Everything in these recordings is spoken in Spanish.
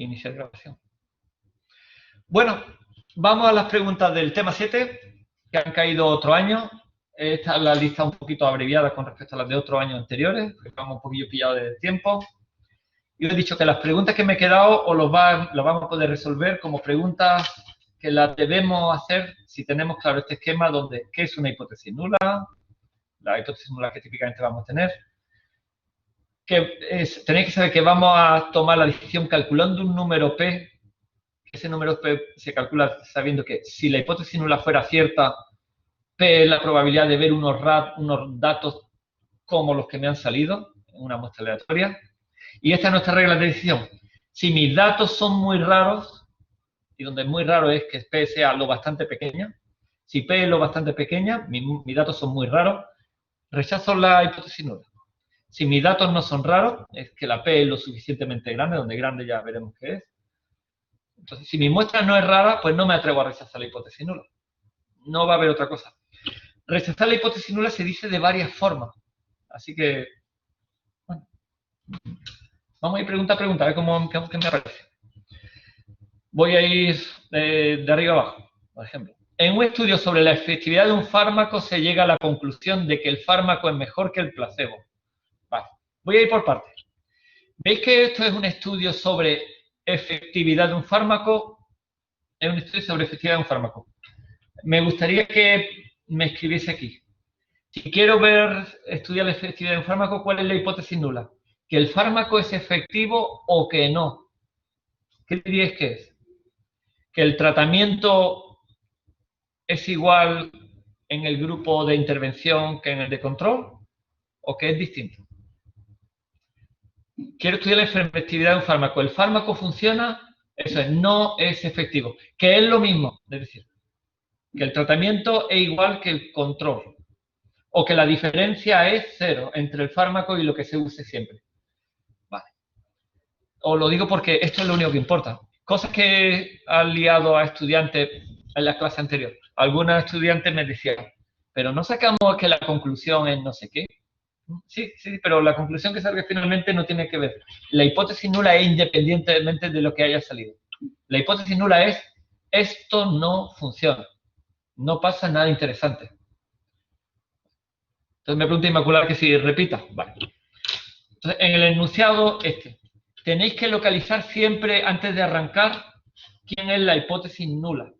Iniciar grabación. Bueno, vamos a las preguntas del tema 7, que han caído otro año. Esta es la lista un poquito abreviada con respecto a las de otros años anteriores, porque vamos un poquillo pillados de tiempo. Y os he dicho que las preguntas que me he quedado os las vamos a poder resolver como preguntas que las debemos hacer si tenemos claro este esquema donde qué es una hipótesis nula, la hipótesis nula que típicamente vamos a tener. Tenéis que saber que vamos a tomar la decisión calculando un número P. Ese número P se calcula sabiendo que si la hipótesis nula fuera cierta, P es la probabilidad de ver unos datos como los que me han salido en una muestra aleatoria. Y esta es nuestra regla de decisión. Si mis datos son muy raros, y donde muy raro es que P sea lo bastante pequeña, si P es lo bastante pequeña, mis datos son muy raros, rechazo la hipótesis nula. Si mis datos no son raros, es que la P es lo suficientemente grande, donde grande ya veremos qué es. Entonces, si mi muestra no es rara, pues no me atrevo a rechazar la hipótesis nula. No va a haber otra cosa. Rechazar la hipótesis nula se dice de varias formas. Así que, bueno, vamos a ir pregunta a pregunta, a ver qué me aparece. Voy a ir de arriba abajo, por ejemplo. En un estudio sobre la efectividad de un fármaco se llega a la conclusión de que el fármaco es mejor que el placebo. Vale, voy a ir por partes. ¿Veis que esto es un estudio sobre efectividad de un fármaco? Es un estudio sobre efectividad de un fármaco. Me gustaría que me escribiese aquí. Si quiero estudiar la efectividad de un fármaco, ¿cuál es la hipótesis nula? ¿Que el fármaco es efectivo o que no? ¿Qué diríais que es? ¿Que el tratamiento es igual en el grupo de intervención que en el de control? ¿O que es distinto? Quiero estudiar la efectividad de un fármaco. ¿El fármaco funciona? Eso es, no es efectivo. Que es lo mismo, es decir, que el tratamiento es igual que el control. O que la diferencia es cero entre el fármaco y lo que se use siempre. Vale. Os lo digo porque esto es lo único que importa. Cosas que han liado a estudiantes en la clase anterior. Algunos estudiantes me decían, pero no sacamos que la conclusión es no sé qué. Sí, pero la conclusión que salga finalmente no tiene que ver. La hipótesis nula es independientemente de lo que haya salido. La hipótesis nula es, esto no funciona. No pasa nada interesante. Entonces me pregunta Inmaculada que si repita. Vale. Entonces, en el enunciado tenéis que localizar siempre, antes de arrancar, quién es la hipótesis nula.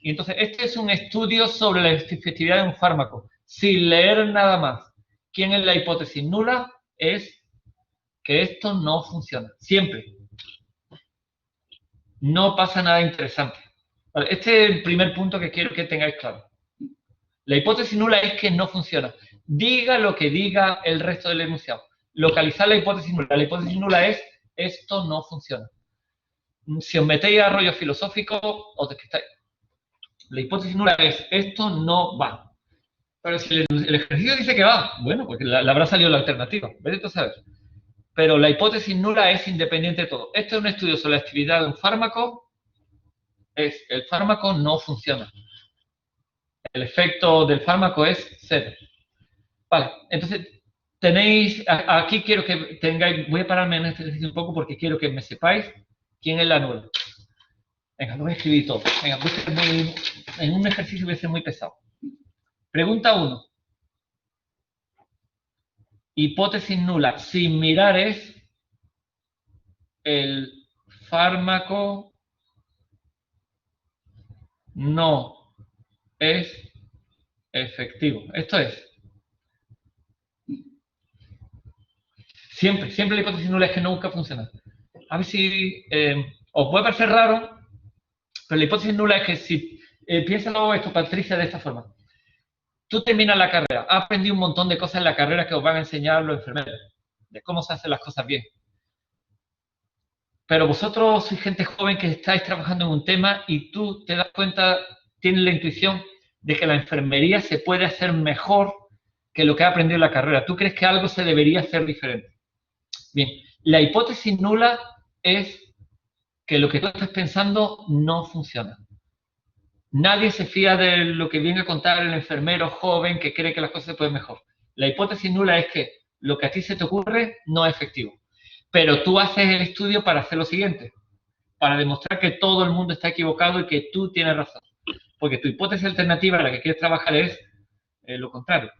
Y entonces, este es un estudio sobre la efectividad de un fármaco. Sin leer nada más. ¿Quién es la hipótesis nula? Es que esto no funciona. Siempre. No pasa nada interesante. Vale, este es el primer punto que quiero que tengáis claro. La hipótesis nula es que no funciona. Diga lo que diga el resto del enunciado. Localizar la hipótesis nula. La hipótesis nula es esto no funciona. Si os metéis a rollo filosófico, os despistáis. La hipótesis nula es esto no va. Pero si el ejercicio dice que va, bueno, porque le habrá salido la alternativa. Vete a saber. Pero la hipótesis nula es independiente de todo. Este es un estudio sobre la actividad de un fármaco. El fármaco no funciona. El efecto del fármaco es cero. Vale, entonces aquí quiero que tengáis, voy a pararme en este ejercicio un poco porque quiero que me sepáis quién es la nula. Venga, lo voy a escribir todo. Venga, en un ejercicio voy a ser muy pesado. Pregunta 1. Hipótesis nula sin mirar es el fármaco no es efectivo. Esto es. Siempre la hipótesis nula es que nunca funciona. A ver si os puede parecer raro, pero la hipótesis nula es que si piénsalo esto, Patricia, de esta forma. Tú terminas la carrera, has aprendido un montón de cosas en la carrera que os van a enseñar los enfermeros, de cómo se hacen las cosas bien. Pero vosotros sois gente joven que estáis trabajando en un tema y tú te das cuenta, tienes la intuición de que la enfermería se puede hacer mejor que lo que has aprendido en la carrera. Tú crees que algo se debería hacer diferente. Bien, la hipótesis nula es que lo que tú estás pensando no funciona. Nadie se fía de lo que viene a contar el enfermero joven que cree que las cosas se pueden mejor. La hipótesis nula es que lo que a ti se te ocurre no es efectivo. Pero tú haces el estudio para hacer lo siguiente. para demostrar que todo el mundo está equivocado y que tú tienes razón. Porque tu hipótesis alternativa en la que quieres trabajar es lo contrario.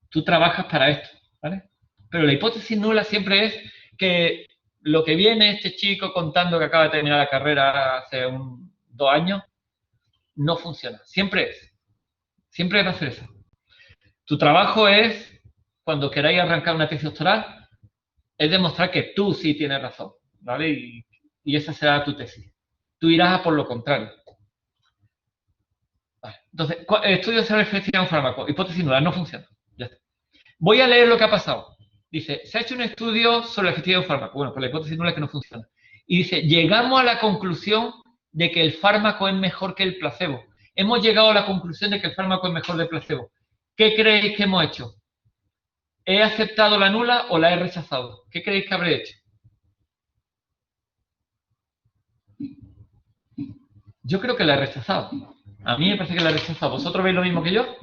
Tú trabajas para esto, ¿vale? Pero la hipótesis nula siempre es que lo que viene este chico contando que acaba de terminar la carrera hace 2 años, no funciona. Siempre va a ser eso. Tu trabajo es, cuando queráis arrancar una tesis doctoral, es demostrar que tú sí tienes razón, ¿vale? Y esa será tu tesis. Tú irás a por lo contrario. Vale. Entonces, estudios de efectividad de un fármaco. Hipótesis nula, no funciona. Ya está. Voy a leer lo que ha pasado. Dice, se ha hecho un estudio sobre la efectividad de un fármaco. Bueno, pues la hipótesis nula es que no funciona. Y dice, llegamos a la conclusión de que el fármaco es mejor que el placebo. Hemos llegado a la conclusión de que el fármaco es mejor del placebo. ¿Qué creéis que hemos hecho? ¿He aceptado la nula o la he rechazado? ¿Qué creéis que habré hecho? Yo creo que la he rechazado. A mí me parece que la he rechazado. ¿Vosotros veis lo mismo que yo?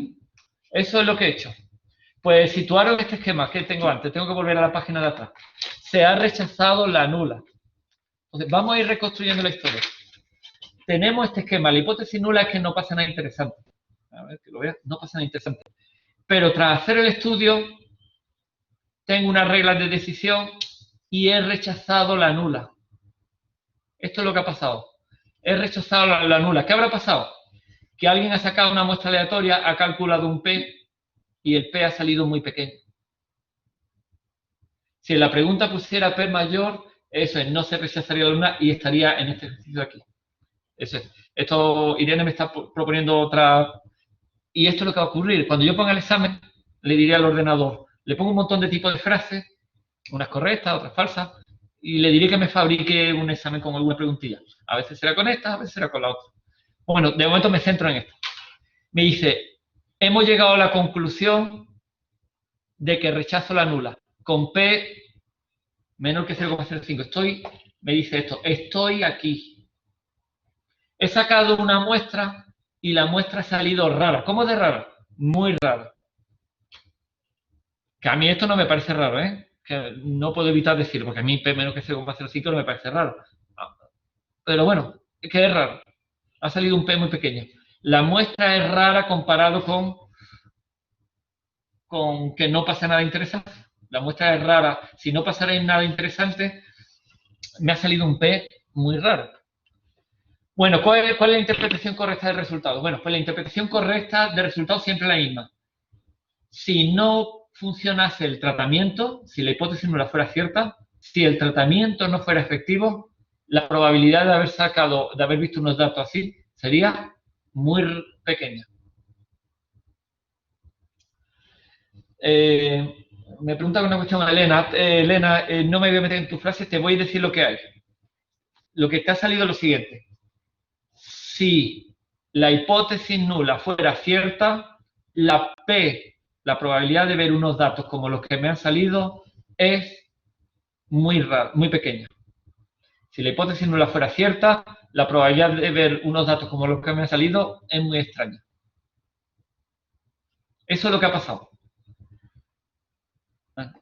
Eso es lo que he hecho. Pues situaros este esquema que tengo antes. Tengo que volver a la página de atrás. Se ha rechazado la nula. Entonces, vamos a ir reconstruyendo la historia. Tenemos este esquema. La hipótesis nula es que no pasa nada interesante. A ver, que lo veas. No pasa nada interesante. Pero tras hacer el estudio, tengo unas reglas de decisión y he rechazado la nula. Esto es lo que ha pasado. He rechazado la nula. ¿Qué habrá pasado? Que alguien ha sacado una muestra aleatoria, ha calculado un P y el P ha salido muy pequeño. Si en la pregunta pusiera P mayor, eso es, no se rechazaría la nula y estaría en este ejercicio de aquí. Eso es. Esto, Irene me está proponiendo otra. Y esto es lo que va a ocurrir. Cuando yo ponga el examen, le diré al ordenador, le pongo un montón de tipos de frases, unas correctas, otras falsas, y le diré que me fabrique un examen con alguna preguntilla. A veces será con esta, a veces será con la otra. Bueno, de momento me centro en esto. Me dice, hemos llegado a la conclusión de que rechazo la nula. Con P menor que 0,05. Me dice esto, estoy aquí. He sacado una muestra y la muestra ha salido rara. ¿Cómo de rara? Muy rara. Que a mí esto no me parece raro, ¿eh? Que no puedo evitar decirlo, porque a mí P menos que 0,05 no me parece raro. Pero bueno, es que es raro. Ha salido un P muy pequeño. La muestra es rara comparado con que no pasa nada interesante. La muestra es rara. Si no pasara nada interesante, me ha salido un P muy raro. Bueno, ¿cuál es la interpretación correcta del resultado? Bueno, pues la interpretación correcta del resultado siempre es la misma. Si no funcionase el tratamiento, si la hipótesis nula fuera cierta, si el tratamiento no fuera efectivo, la probabilidad de haber visto unos datos así sería muy pequeña. Me pregunta una cuestión a Elena. Elena, no me voy a meter en tus frases, te voy a decir lo que hay. Lo que te ha salido es lo siguiente. Si la hipótesis nula fuera cierta, la P, la probabilidad de ver unos datos como los que me han salido, es muy pequeña. Si la hipótesis nula fuera cierta, la probabilidad de ver unos datos como los que me han salido es muy extraña. Eso es lo que ha pasado.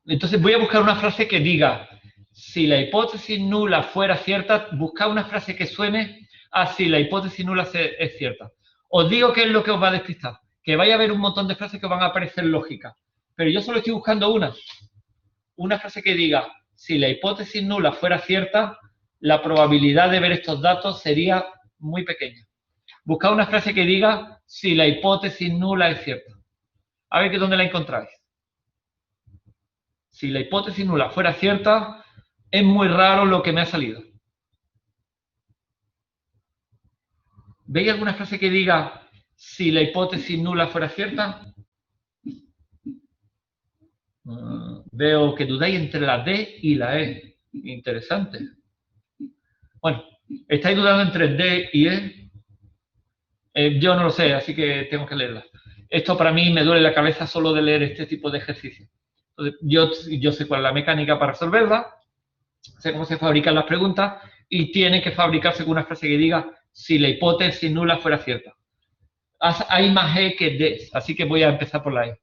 Entonces voy a buscar una frase que diga, si la hipótesis nula fuera cierta, buscar una frase que suene a si la hipótesis nula es cierta. Os digo qué es lo que os va a despistar, que vaya a haber un montón de frases que os van a parecer lógicas, pero yo solo estoy buscando una frase que diga, si la hipótesis nula fuera cierta, la probabilidad de ver estos datos sería muy pequeña. Buscad una frase que diga, si la hipótesis nula es cierta. A ver dónde la encontráis. Si la hipótesis nula fuera cierta, es muy raro lo que me ha salido. ¿Veis alguna frase que diga, si la hipótesis nula fuera cierta? Veo que dudáis entre la D y la E. Interesante. Bueno, ¿estáis dudando entre D y E? Yo no lo sé, así que tengo que leerla. Esto para mí me duele la cabeza solo de leer este tipo de ejercicios. Entonces, yo sé cuál es la mecánica para resolverla, sé cómo se fabrican las preguntas y tiene que fabricarse con una frase que diga si la hipótesis nula fuera cierta. Hay más E que D, así que voy a empezar por la E.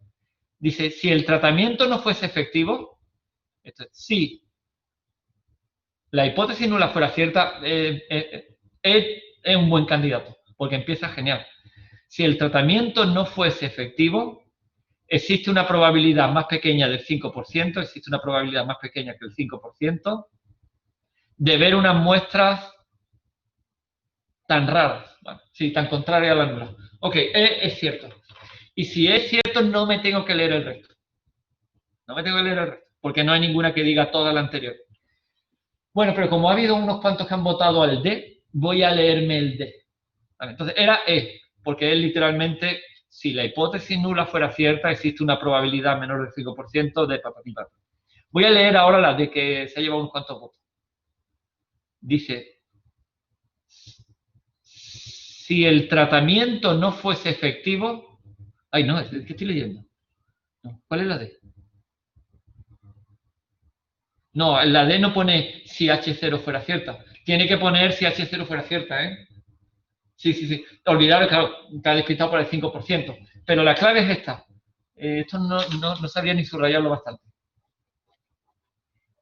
Dice, si el tratamiento no fuese efectivo, si la hipótesis nula fuera cierta, es un buen candidato, porque empieza genial. Si el tratamiento no fuese efectivo, existe una probabilidad más pequeña del 5%, existe una probabilidad más pequeña que el 5%, de ver unas muestras tan raras, bueno, sí, tan contrarias a la nula. Ok, es cierto. Y si es cierto, no me tengo que leer el resto. No me tengo que leer el resto, porque no hay ninguna que diga toda la anterior. Bueno, pero como ha habido unos cuantos que han votado al D, voy a leerme el D. Vale, entonces era E, porque es literalmente, si la hipótesis nula fuera cierta, existe una probabilidad menor del 5% de papapipapa. Voy a leer ahora la D, que se ha llevado unos cuantos votos. Dice, si el tratamiento no fuese efectivo... Ay, no, ¿qué estoy leyendo? No, ¿cuál es la D? No, la D no pone si H0 fuera cierta. Tiene que poner si H0 fuera cierta, ¿eh? Sí, sí, sí. Olvidar, claro, está despistado por el 5%. Pero la clave es esta. Esto no sabía ni subrayarlo bastante.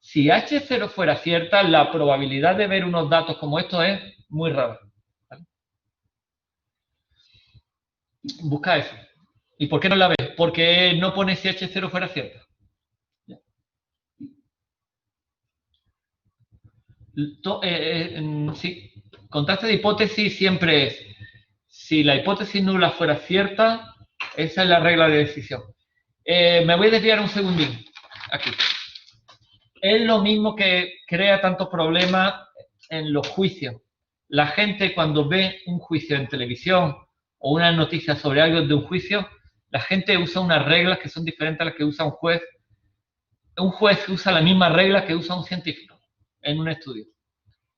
Si H0 fuera cierta, la probabilidad de ver unos datos como estos es muy rara. ¿Vale? Busca eso. ¿Y por qué no la ves? Porque no pone si H0 fuera cierta. Sí, contraste de hipótesis siempre es, si la hipótesis nula fuera cierta, esa es la regla de decisión. Me voy a desviar un segundín, aquí. Es lo mismo que crea tantos problemas en los juicios. La gente cuando ve un juicio en televisión o una noticia sobre algo de un juicio, la gente usa unas reglas que son diferentes a las que usa un juez. Un juez usa la misma regla que usa un científico en un estudio.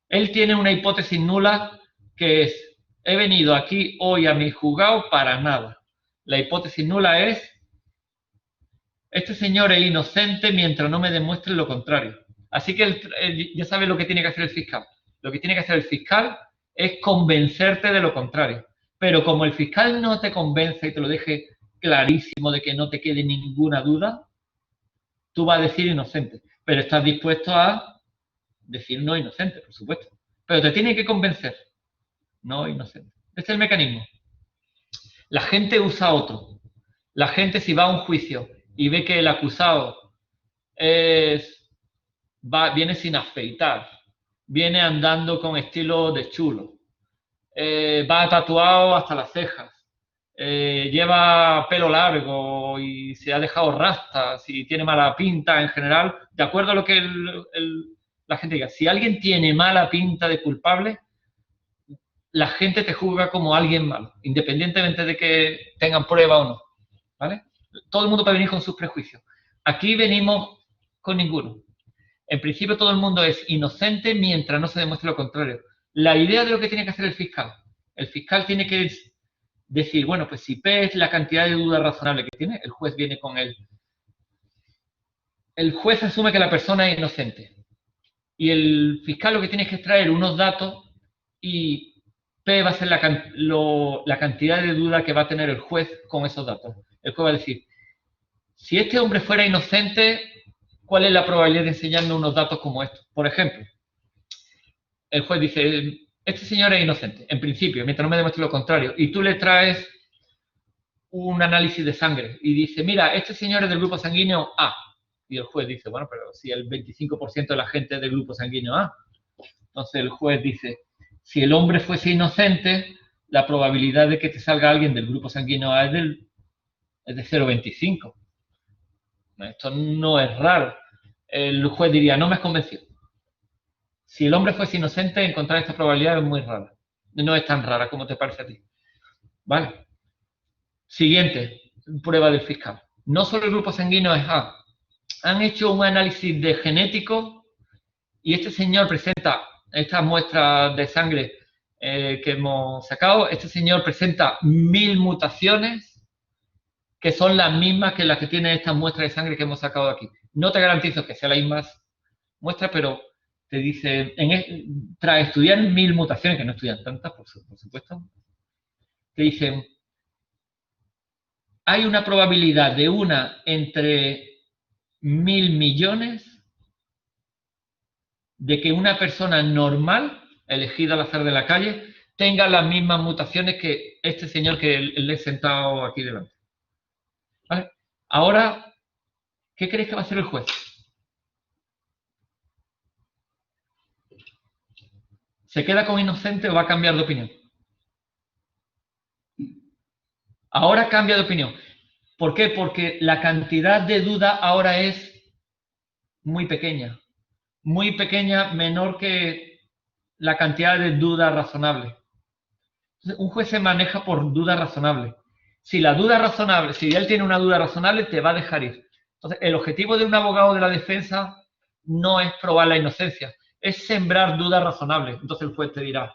Él tiene una hipótesis nula que es, he venido aquí hoy a mi juzgado para nada. La hipótesis nula es, este señor es inocente mientras no me demuestre lo contrario. Así que ya sabe lo que tiene que hacer el fiscal. Lo que tiene que hacer el fiscal es convencerte de lo contrario. Pero como el fiscal no te convence y te lo deje clarísimo de que no te quede ninguna duda, tú vas a decir inocente. Pero estás dispuesto a decir no inocente, por supuesto. Pero te tiene que convencer, no inocente. Este es el mecanismo. La gente usa otro. La gente, si va a un juicio y ve que el acusado viene sin afeitar, viene andando con estilo de chulo, va tatuado hasta las cejas, lleva pelo largo y se ha dejado rastas y tiene mala pinta en general, de acuerdo a lo que la gente diga. Si alguien tiene mala pinta de culpable, la gente te juzga como alguien malo, independientemente de que tengan prueba o no. ¿Vale? Todo el mundo puede venir con sus prejuicios. Aquí venimos con ninguno. En principio todo el mundo es inocente mientras no se demuestre lo contrario. La idea de lo que tiene que hacer el fiscal tiene que decir, bueno, pues si P es la cantidad de duda razonable que tiene, el juez viene con él. El juez asume que la persona es inocente. Y el fiscal lo que tiene es que extraer unos datos y P va a ser la cantidad de duda que va a tener el juez con esos datos. El juez va a decir, si este hombre fuera inocente, ¿cuál es la probabilidad de enseñarme unos datos como estos? Por ejemplo, el juez dice, este señor es inocente, en principio, mientras no me demuestre lo contrario, y tú le traes un análisis de sangre y dice, mira, este señor es del grupo sanguíneo A. Y el juez dice, bueno, pero si el 25% de la gente es del grupo sanguíneo A. Entonces el juez dice, si el hombre fuese inocente, la probabilidad de que te salga alguien del grupo sanguíneo A es de 0,25. Esto no es raro. El juez diría, no me has convencido. Si el hombre fuese inocente, encontrar esta probabilidad es muy rara. No es tan rara como te parece a ti. ¿Vale? Siguiente, prueba del fiscal. No solo el grupo sanguíneo es A. Han hecho un análisis de genético y este señor presenta estas muestras de sangre que hemos sacado. Este señor presenta 1000 mutaciones que son las mismas que las que tienen estas muestras de sangre que hemos sacado aquí. No te garantizo que sean las mismas muestras, pero te dice, tras estudiar 1000 mutaciones, que no estudian tantas, por supuesto, te dicen, hay una probabilidad de una entre 1000 millones de que una persona normal, elegida al azar de la calle, tenga las mismas mutaciones que este señor que le he sentado aquí delante. ¿Vale? Ahora, ¿qué creéis que va a hacer el juez? ¿Se queda con inocente o va a cambiar de opinión? Ahora cambia de opinión. ¿Por qué? Porque la cantidad de duda ahora es muy pequeña. Muy pequeña, menor que la cantidad de duda razonable. Entonces, un juez se maneja por duda razonable. Si la duda razonable, si él tiene una duda razonable, te va a dejar ir. Entonces, el objetivo de un abogado de la defensa no es probar la inocencia, es sembrar dudas razonables. Entonces el juez te dirá,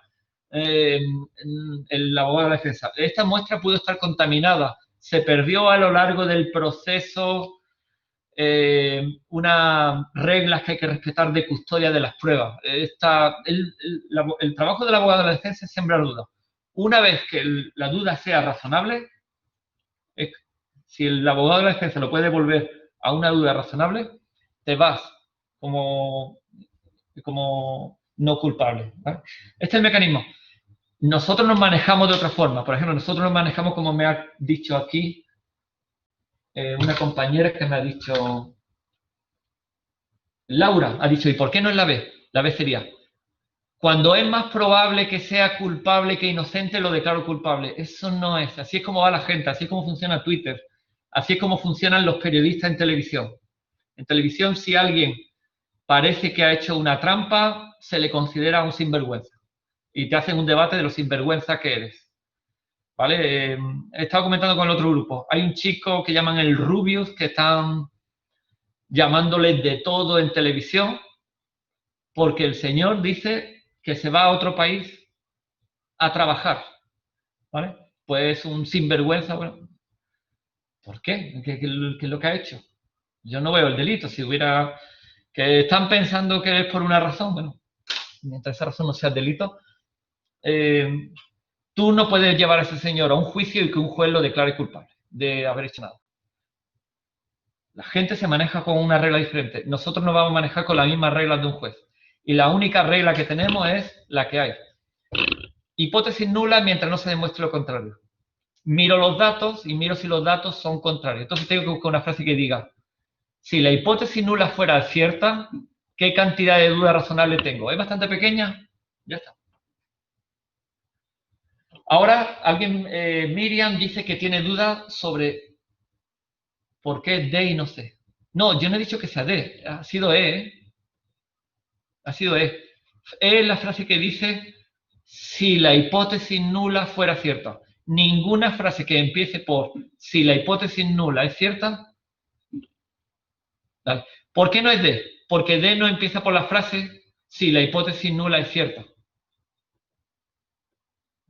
el abogado de la defensa, esta muestra pudo estar contaminada, se perdió a lo largo del proceso unas reglas que hay que respetar de custodia de las pruebas. El trabajo del abogado de la defensa es sembrar dudas. Una vez que la duda sea razonable, si el abogado de la defensa lo puede devolver a una duda razonable, te vas como no culpable. ¿Vale? Este es el mecanismo. Nosotros nos manejamos de otra forma. Por ejemplo, nosotros nos manejamos como me ha dicho aquí una compañera que me ha dicho, Laura, ha dicho, ¿y por qué no es la B? La B sería, cuando es más probable que sea culpable que inocente, lo declaro culpable. Eso no es. Así es como va la gente, así es como funciona Twitter, así es como funcionan los periodistas en televisión. En televisión, si alguien parece que ha hecho una trampa, se le considera un sinvergüenza. Y te hacen un debate de lo sinvergüenza que eres. ¿Vale? He estado comentando con el otro grupo. Hay un chico que llaman el Rubius, que están llamándole de todo en televisión, porque el señor dice que se va a otro país a trabajar. ¿Vale? Pues un sinvergüenza, bueno. ¿Por qué? ¿Qué es lo que ha hecho? Yo no veo el delito. Si hubiera... que están pensando que es por una razón, bueno, mientras esa razón no sea delito, tú no puedes llevar a ese señor a un juicio y que un juez lo declare culpable de haber hecho nada. La gente se maneja con una regla diferente. Nosotros nos vamos a manejar con las mismas reglas de un juez. Y la única regla que tenemos es la que hay. Hipótesis nula mientras no se demuestre lo contrario. Miro los datos y miro si los datos son contrarios. Entonces tengo que buscar una frase que diga, si la hipótesis nula fuera cierta, ¿qué cantidad de duda razonable tengo? ¿Es bastante pequeña? Ya está. Ahora, Miriam dice que tiene dudas sobre por qué es D y no C. No, yo no he dicho que sea D, ha sido E, ¿eh? Ha sido E. E es la frase que dice, si la hipótesis nula fuera cierta. Ninguna frase que empiece por, si la hipótesis nula es cierta. ¿Vale? ¿Por qué no es D? Porque D no empieza por la frase, si la hipótesis nula es cierta.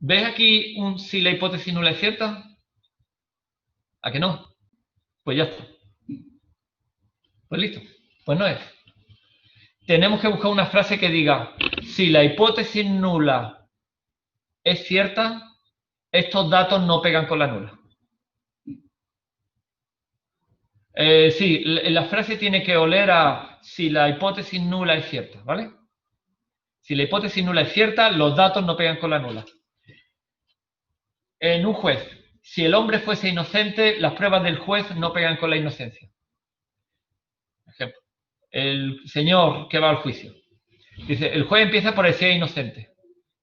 ¿Ves aquí un si la hipótesis nula es cierta? ¿A que no? Pues ya está. Pues listo. Pues no es. Tenemos que buscar una frase que diga, si la hipótesis nula es cierta, estos datos no pegan con la nula. Sí, la frase tiene que oler a si la hipótesis nula es cierta, ¿vale? Si la hipótesis nula es cierta, los datos no pegan con la nula. En un juez, si el hombre fuese inocente, las pruebas del juez no pegan con la inocencia. Ejemplo, el señor que va al juicio. Dice, el juez empieza por decir inocente.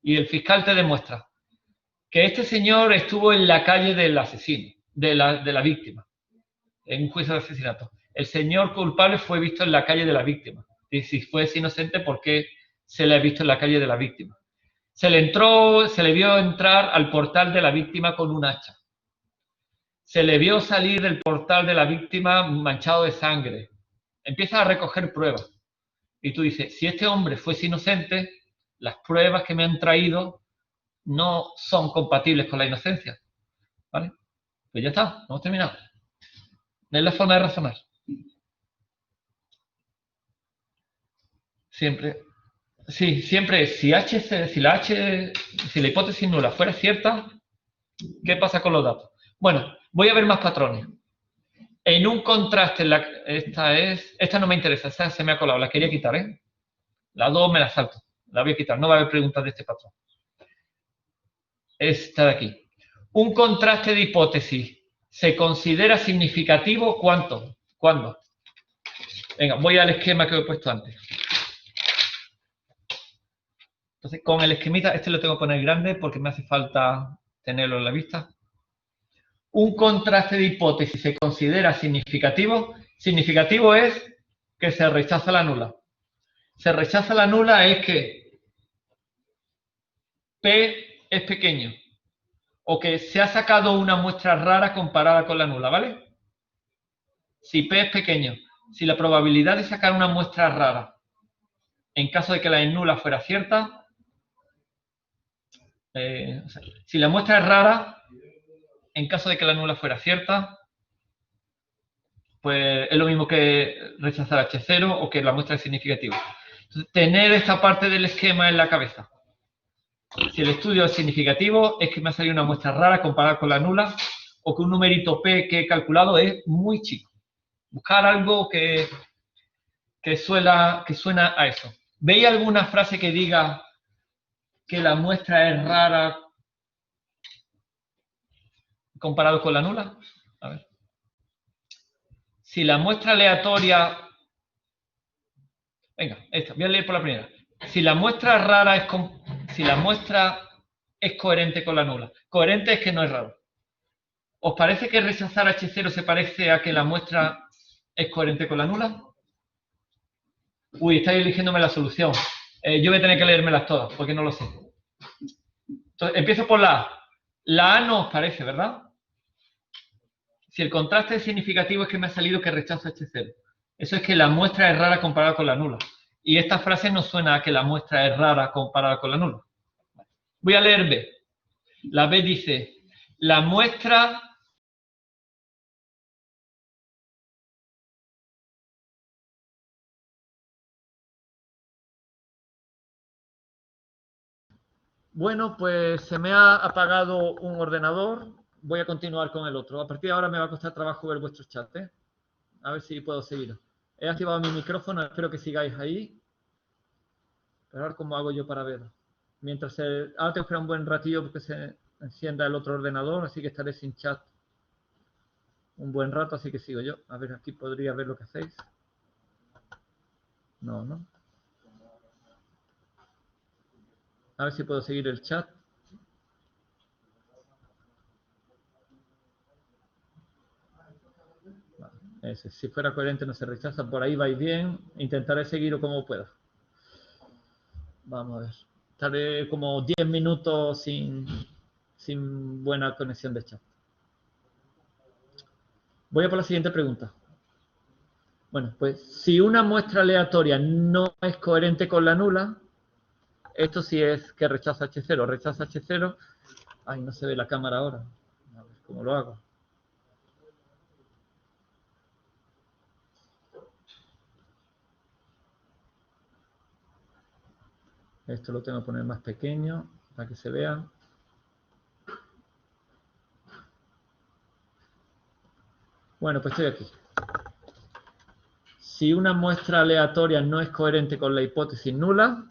Y el fiscal te demuestra que este señor estuvo en la calle del asesino, de la víctima, en un juicio de asesinato. El señor culpable fue visto en la calle de la víctima. Y si fuese inocente, ¿por qué se le ha visto en la calle de la víctima? Se le vio entrar al portal de la víctima con un hacha. Se le vio salir del portal de la víctima manchado de sangre. Empieza a recoger pruebas. Y tú dices, si este hombre fuese inocente, las pruebas que me han traído no son compatibles con la inocencia. ¿Vale? Pues ya está, hemos terminado. Es la forma de razonar. Siempre. Sí, siempre es, si la hipótesis nula fuera cierta, ¿qué pasa con los datos? Bueno, voy a ver más patrones. En un contraste, esta no me interesa, esta se me ha colado, la quería quitar, ¿eh? La 2 me la salto. La voy a quitar. No va a haber preguntas de este patrón. Esta de aquí. Un contraste de hipótesis se considera significativo. ¿Cuánto? ¿Cuándo? Venga, voy al esquema que he puesto antes. Entonces, con el esquemita, este lo tengo que poner grande porque me hace falta tenerlo en la vista. Un contraste de hipótesis se considera significativo. Significativo es que se rechaza la nula. Se rechaza la nula es que P es pequeño o que se ha sacado una muestra rara comparada con la nula, ¿vale? Si P es pequeño, si la probabilidad de sacar una muestra rara en caso de que la nula fuera cierta, si la muestra es rara, en caso de que la nula fuera cierta, pues es lo mismo que rechazar H0 o que la muestra es significativa. Entonces, tener esta parte del esquema en la cabeza. Si el estudio es significativo, es que me ha salido una muestra rara comparada con la nula, o que un numerito P que he calculado es muy chico. Buscar algo que suena a eso. ¿Veis alguna frase que diga que la muestra es rara comparado con la nula? A ver. Si la muestra aleatoria... Venga, esta, voy a leer por la primera. Si la muestra rara es... Si la muestra es coherente con la nula. Coherente es que no es raro. ¿Os parece que rechazar H0 se parece a que la muestra es coherente con la nula? Uy, estáis eligiéndome la solución. Yo voy a tener que leérmelas todas, porque no lo sé. Entonces, empiezo por la A. La A no os parece, ¿verdad? Si el contraste es significativo es que me ha salido que rechazo H0. Eso es que la muestra es rara comparada con la nula. Y esta frase no suena a que la muestra es rara comparada con la nula. Voy a leer B. La B dice, la muestra... Bueno, pues se me ha apagado un ordenador. Voy a continuar con el otro. A partir de ahora me va a costar trabajo ver vuestros chats, ¿eh? A ver si puedo seguir. He activado mi micrófono, espero que sigáis ahí. Pero ahora, ¿cómo hago yo para ver? Mientras ahora tengo que esperar un buen ratillo porque se encienda el otro ordenador, así que estaré sin chat un buen rato, así que sigo yo. A ver, aquí podría ver lo que hacéis. No, ¿no? A ver si puedo seguir el chat. Vale, si fuera coherente no se rechaza, por ahí vais bien. Intentaré seguirlo como pueda. Vamos a ver. Estaré como 10 minutos sin buena conexión de chat. Voy a por la siguiente pregunta. Bueno, pues si una muestra aleatoria no es coherente con la nula, esto sí es que rechaza H0. Rechaza H0. Ay, no se ve la cámara ahora. A ver cómo lo hago. Esto lo tengo que poner más pequeño para que se vea. Bueno, pues estoy aquí. Si una muestra aleatoria no es coherente con la hipótesis nula,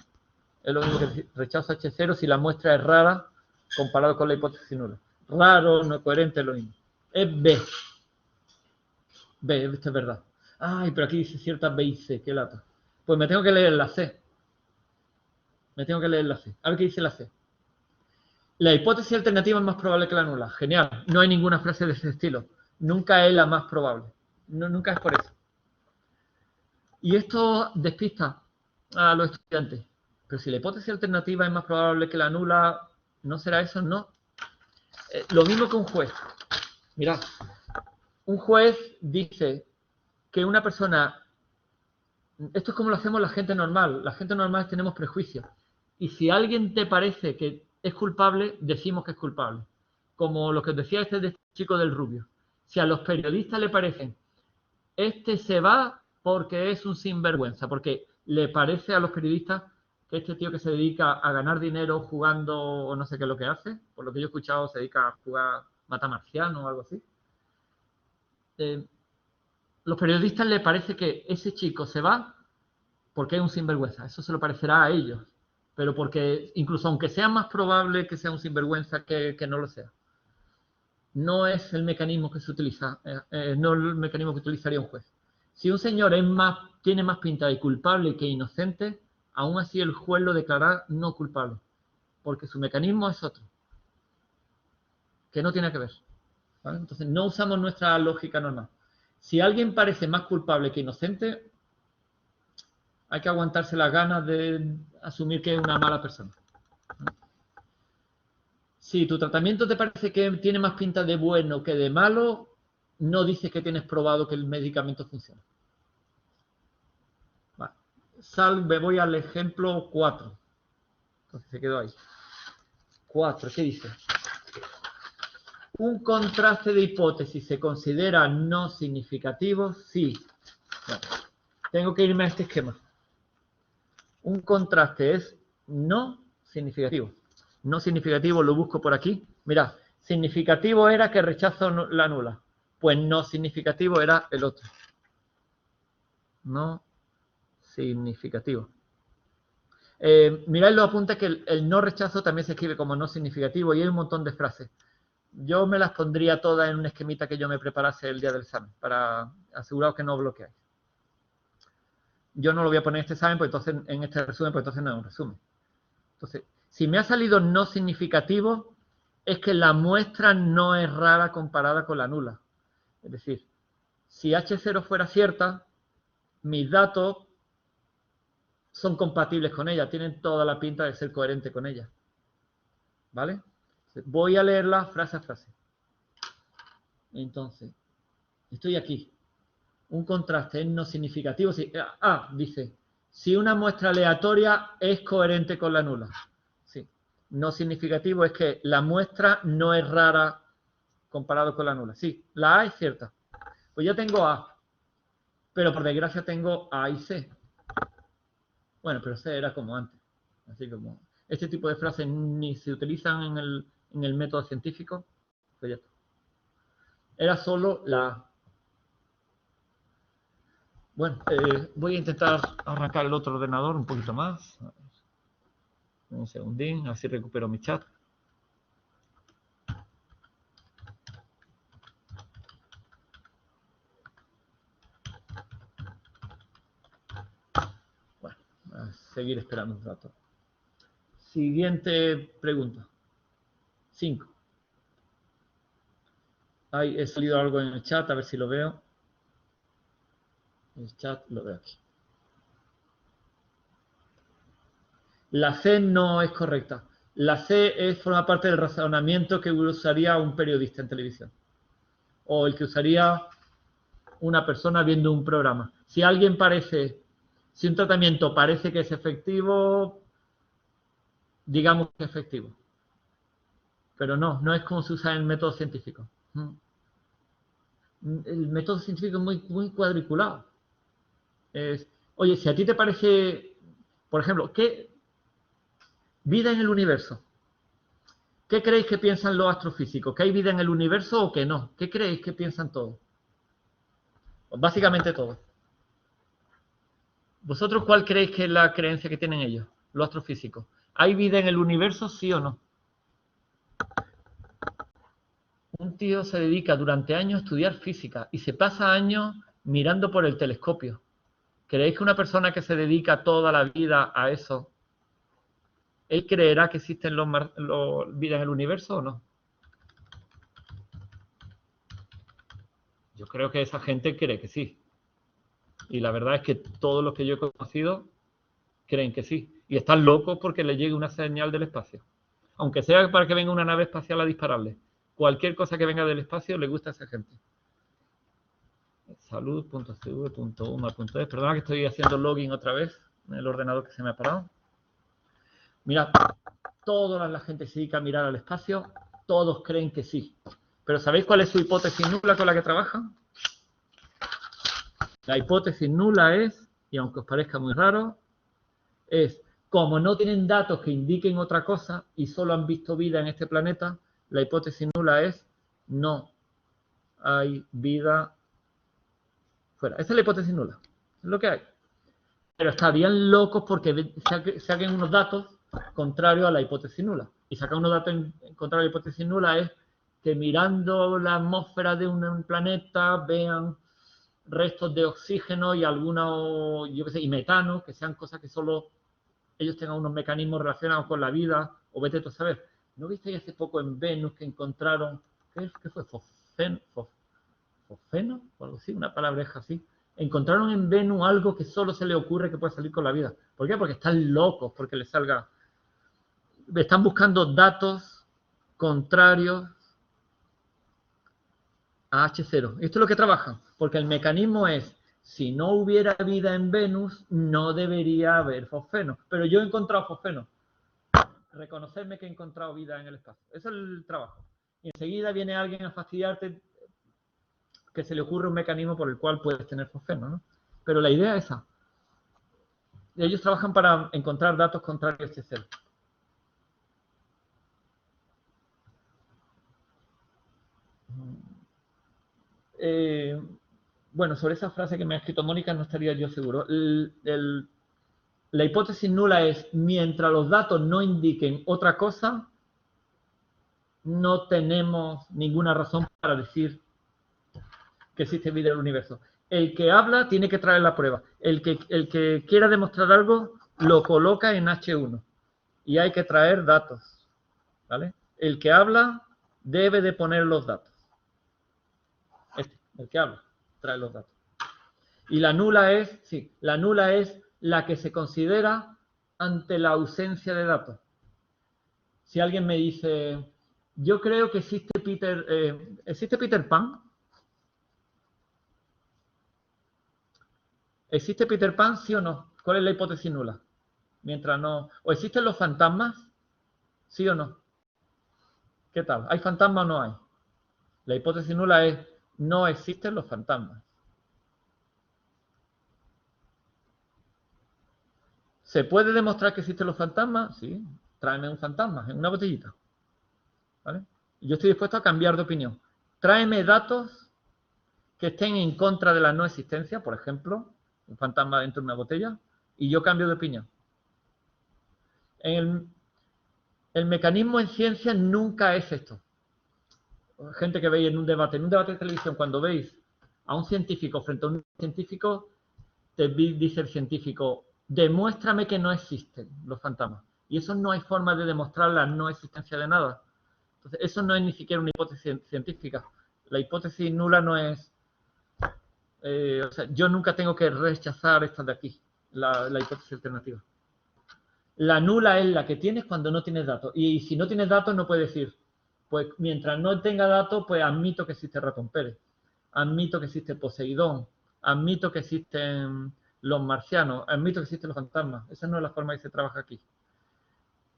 es lo mismo que rechazo H0 si la muestra es rara comparado con la hipótesis nula. Raro, no coherente, es lo mismo. Es B. B, esto es verdad. Ay, pero aquí dice ciertas B y C, qué lata. Pues me tengo que leer la C. Me tengo que leer la C. A ver qué dice la C. La hipótesis alternativa es más probable que la nula. Genial. No hay ninguna frase de ese estilo. Nunca es la más probable. No, nunca es por eso. Y esto despista a los estudiantes. Pero si la hipótesis alternativa es más probable que la nula, ¿no será eso? No. Lo mismo que un juez. Mirad, un juez dice que una persona... Esto es como lo hacemos la gente normal. La gente normal tenemos prejuicios. Y si alguien te parece que es culpable, decimos que es culpable. Como lo que os decía este chico del rubio. Si a los periodistas le parecen, este se va porque es un sinvergüenza, porque le parece a los periodistas que este tío que se dedica a ganar dinero jugando o no sé qué es lo que hace, por lo que yo he escuchado se dedica a jugar matamarciano o algo así. Los periodistas le parece que ese chico se va porque es un sinvergüenza. Eso se lo parecerá a ellos. Pero porque, incluso aunque sea más probable que sea un sinvergüenza que no lo sea, no es el mecanismo que se utiliza, no el mecanismo que utilizaría un juez. Si un señor tiene más pinta de culpable que inocente, aún así el juez lo declarará no culpable, porque su mecanismo es otro, que no tiene que ver. ¿Vale? Entonces, no usamos nuestra lógica normal. Si alguien parece más culpable que inocente, hay que aguantarse las ganas de asumir que es una mala persona. Si tu tratamiento te parece que tiene más pinta de bueno que de malo, no dices que tienes probado que el medicamento funciona. Vale. Me voy al ejemplo 4. Entonces se quedó ahí. 4, ¿qué dice? ¿Un contraste de hipótesis se considera no significativo? Sí. Bueno, tengo que irme a este esquema. Un contraste es no significativo. No significativo lo busco por aquí. Mira, significativo era que rechazo la nula. Pues no significativo era el otro. No significativo. Mirad los apuntes que el no rechazo también se escribe como no significativo y hay un montón de frases. Yo me las pondría todas en un esquemita que yo me preparase el día del examen para aseguraros que no bloqueáis. Yo no lo voy a poner en este examen, pues entonces en este resumen, pues entonces no es un resumen. Entonces, si me ha salido no significativo, es que la muestra no es rara comparada con la nula. Es decir, si H0 fuera cierta, mis datos son compatibles con ella, tienen toda la pinta de ser coherente con ella. ¿Vale? Voy a leerla frase a frase. Entonces, estoy aquí. Un contraste es no significativo. Dice, si una muestra aleatoria es coherente con la nula. Sí. No significativo es que la muestra no es rara comparado con la nula. Sí, la A es cierta. Pues ya tengo A, pero por desgracia tengo A y C. Bueno, pero C era como antes. Así como este tipo de frases ni se utilizan en el método científico. Pues ya está. Era solo la A. Bueno, voy a intentar arrancar el otro ordenador un poquito más. Un segundín, así recupero mi chat. Bueno, a seguir esperando un rato. Siguiente pregunta. 5. He salido algo en el chat, a ver si lo veo. El chat lo veo aquí. La C no es correcta. La C forma parte del razonamiento que usaría un periodista en televisión. O el que usaría una persona viendo un programa. Si un tratamiento parece que es efectivo, digamos que es efectivo. Pero no es como se usa en el método científico. El método científico es muy cuadriculado. Oye, si a ti te parece, por ejemplo, ¿qué vida en el universo? ¿Qué creéis que piensan los astrofísicos? ¿Que hay vida en el universo o que no? ¿Qué creéis que piensan todos? Pues básicamente todos. ¿Vosotros cuál creéis que es la creencia que tienen ellos, los astrofísicos? ¿Hay vida en el universo, sí o no? Un tío se dedica durante años a estudiar física y se pasa años mirando por el telescopio. ¿Creéis que una persona que se dedica toda la vida a eso, él creerá que existen vida en el universo o no? Yo creo que esa gente cree que sí. Y la verdad es que todos los que yo he conocido creen que sí. Y están locos porque le llegue una señal del espacio. Aunque sea para que venga una nave espacial a dispararle. Cualquier cosa que venga del espacio le gusta a esa gente. Salud.cv.uma.es. Perdona que estoy haciendo login otra vez en el ordenador que se me ha parado. Mirad, toda la gente se dedica a mirar al espacio. Todos creen que sí. Pero ¿sabéis cuál es su hipótesis nula con la que trabajan? La hipótesis nula es, y aunque os parezca muy raro, es como no tienen datos que indiquen otra cosa y solo han visto vida en este planeta, la hipótesis nula es no hay vida fuera. Esa es la hipótesis nula. Es lo que hay. pero estarían locos porque saquen unos datos contrarios a la hipótesis nula. Y sacar unos datos contrarios a la hipótesis nula es que mirando la atmósfera de un planeta vean restos de oxígeno y algunos, yo qué sé, y metano, que sean cosas que solo ellos tengan unos mecanismos relacionados con la vida, o vete tú a saber. ¿No visteis hace poco en Venus que encontraron, qué fue? Fosfeno, o algo así, una palabreja así. Encontraron en Venus algo que solo se le ocurre que puede salir con la vida. ¿Por qué? Porque están locos, porque les salga. Están buscando datos contrarios a H0. Esto es lo que trabajan, porque el mecanismo es, si no hubiera vida en Venus, no debería haber fosfeno. Pero yo he encontrado fosfeno. Reconocerme que he encontrado vida en el espacio. Eso es el trabajo. Y enseguida viene alguien a fastidiarte que se le ocurre un mecanismo por el cual puedes tener fosfeno, ¿no? Pero la idea es esa. Ellos trabajan para encontrar datos contrarios a H0. Bueno, sobre esa frase que me ha escrito Mónica no estaría yo seguro. La hipótesis nula es, mientras los datos no indiquen otra cosa, no tenemos ninguna razón para decir que existe vida en el universo. El que habla tiene que traer la prueba. El que quiera demostrar algo lo coloca en H1 y hay que traer datos, ¿vale? El que habla debe de poner los datos. El que habla trae los datos. Y la nula es, sí, la nula es la que se considera ante la ausencia de datos. Si alguien me dice, yo creo que existe Peter Pan. ¿Existe Peter Pan, sí o no? ¿Cuál es la hipótesis nula? Mientras no... ¿O existen los fantasmas? ¿Sí o no? ¿Qué tal? ¿Hay fantasmas o no hay? La hipótesis nula es, no existen los fantasmas. ¿Se puede demostrar que existen los fantasmas? Sí. Tráeme un fantasma en una botellita. ¿Vale? Yo estoy dispuesto a cambiar de opinión. Tráeme datos que estén en contra de la no existencia, por ejemplo, un fantasma dentro de una botella, y yo cambio de opinión. El mecanismo en ciencia nunca es esto. Gente que veis en un debate de televisión, cuando veis a un científico frente a un científico, te dice el científico, demuéstrame que no existen los fantasmas. Y eso no hay forma de demostrar la no existencia de nada. Entonces, eso no es ni siquiera una hipótesis científica. La hipótesis nula no es... o sea, yo nunca tengo que rechazar esta de aquí, la hipótesis alternativa. La nula es la que tienes cuando no tienes datos. Y si no tienes datos, no puedes decir, pues mientras no tenga datos, pues admito que existe Ratón Pérez, admito que existe Poseidón, admito que existen los marcianos, admito que existen los fantasmas. Esa no es la forma que se trabaja aquí.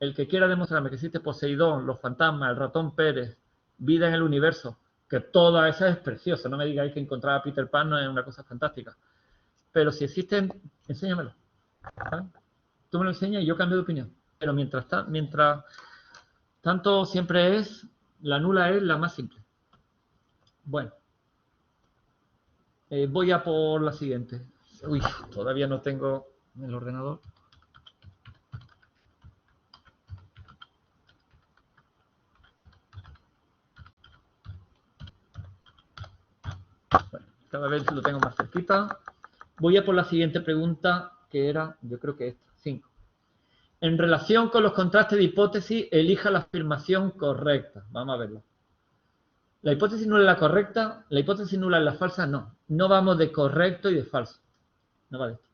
El que quiera demostrarme que existe Poseidón, los fantasmas, el Ratón Pérez, vida en el universo, que toda esa es preciosa, no me digáis que encontrar a Peter Pan no es una cosa fantástica. Pero si existen, enséñamelo. ¿Vale? Tú me lo enseñas y yo cambio de opinión. Pero mientras tanto siempre es, la nula es la más simple. Bueno, voy a por la siguiente. Uy, todavía no tengo el ordenador. Bueno, cada vez lo tengo más cerquita. Voy a por la siguiente pregunta, que era, yo creo que esta, 5. En relación con los contrastes de hipótesis, elija la afirmación correcta. Vamos a verlo. ¿La hipótesis nula es la correcta? ¿La hipótesis nula es la falsa? No. No vamos de correcto y de falso. No va de esto.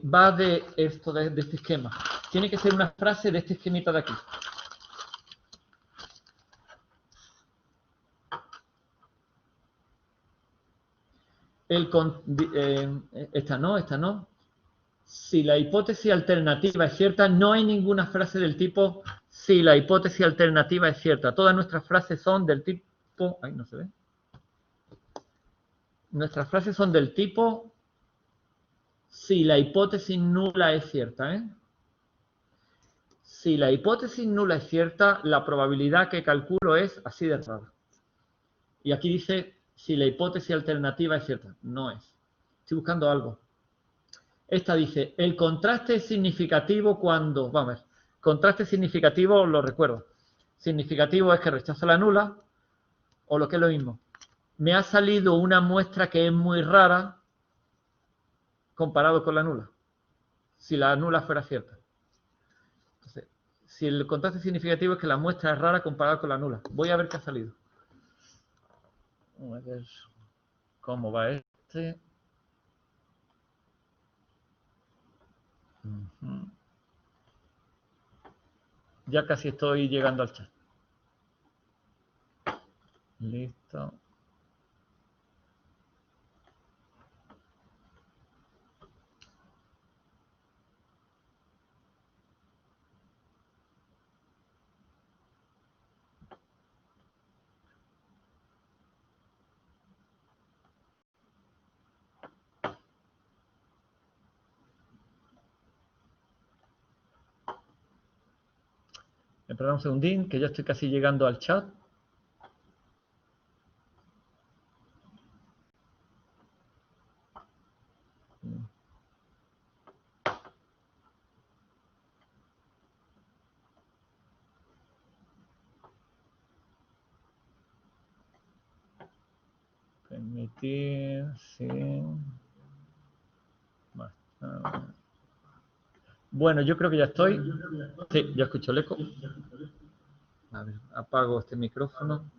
Va de esto, de este esquema. Tiene que ser una frase de este esquemita de aquí. Esta no. Si la hipótesis alternativa es cierta, no hay ninguna frase del tipo si la hipótesis alternativa es cierta. Todas nuestras frases son del tipo... Ay, no se ve. Nuestras frases son del tipo si la hipótesis nula es cierta. Si la hipótesis nula es cierta, la probabilidad que calculo es así de rara. Y aquí dice si la hipótesis alternativa es cierta. No es. Estoy buscando algo. Esta dice, el contraste es significativo cuando, vamos a ver, contraste significativo lo recuerdo. Significativo es que rechazo la nula, o lo que es lo mismo. Me ha salido una muestra que es muy rara comparado con la nula, si la nula fuera cierta. Entonces, si el contraste significativo es que la muestra es rara comparada con la nula. Voy a ver qué ha salido. A ver cómo va este. Ya casi estoy llegando al chat. Listo. Esperad un segundín, que ya estoy casi llegando al chat. Permitir, sí. Bueno, yo creo que ya estoy. Sí, ya escucho el eco. A ver, apago este micrófono.